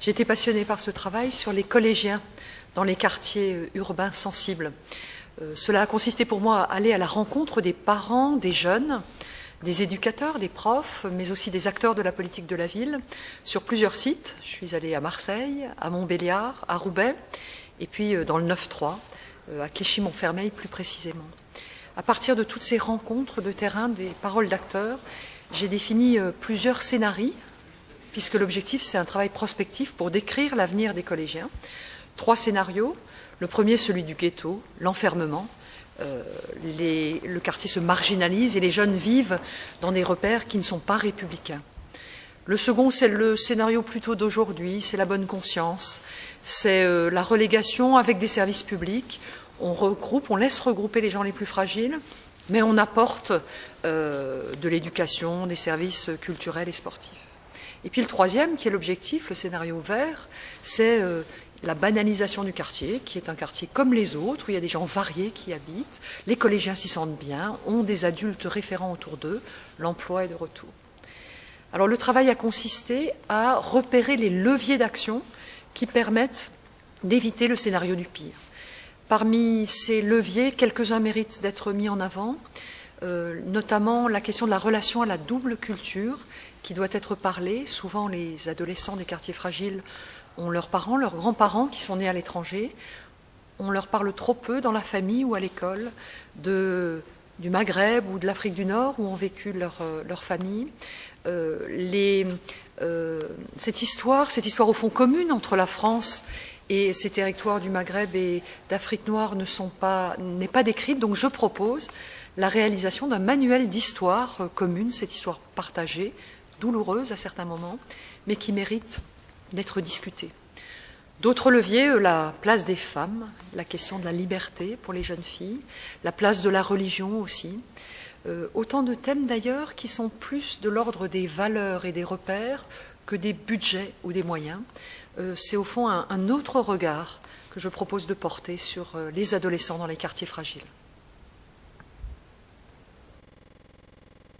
J'ai été passionnée par ce travail sur les collégiens dans les quartiers urbains sensibles. Cela a consisté pour moi à aller à la rencontre des parents, des jeunes, des éducateurs, des profs, mais aussi des acteurs de la politique de la ville, sur plusieurs sites. Je suis allée à Marseille, à Montbéliard, à Roubaix, et puis dans le 9-3, à Clichy-Montfermeil plus précisément. À partir de toutes ces rencontres de terrain, des paroles d'acteurs, j'ai défini plusieurs scénarios, puisque l'objectif c'est un travail prospectif pour décrire l'avenir des collégiens. 3 scénarios. Le premier, celui du ghetto, l'enfermement. Le quartier se marginalise et les jeunes vivent dans des repères qui ne sont pas républicains. Le second, c'est le scénario plutôt d'aujourd'hui, c'est la bonne conscience, c'est la relégation avec des services publics. On laisse regrouper les gens les plus fragiles, mais on apporte de l'éducation, des services culturels et sportifs. Et puis le troisième, qui est l'objectif, le scénario vert, c'est la banalisation du quartier, qui est un quartier comme les autres, où il y a des gens variés qui habitent, les collégiens s'y sentent bien, ont des adultes référents autour d'eux, l'emploi est de retour. Alors le travail a consisté à repérer les leviers d'action qui permettent d'éviter le scénario du pire. Parmi ces leviers, quelques-uns méritent d'être mis en avant, notamment la question de la relation à la double culture qui doit être parlée. Souvent, les adolescents des quartiers fragiles ont leurs parents, leurs grands-parents qui sont nés à l'étranger. On leur parle trop peu dans la famille ou à l'école du Maghreb ou de l'Afrique du Nord où ont vécu leur famille. Cette histoire au fond commune entre la France et ces territoires du Maghreb et d'Afrique noire n'est pas décrite, donc je propose la réalisation d'un manuel d'histoire commune, cette histoire partagée, douloureuse à certains moments, mais qui mérite d'être discutée. D'autres leviers, la place des femmes, la question de la liberté pour les jeunes filles, la place de la religion aussi. Autant de thèmes d'ailleurs qui sont plus de l'ordre des valeurs et des repères que des budgets ou des moyens. C'est au fond un autre regard que je propose de porter sur les adolescents dans les quartiers fragiles.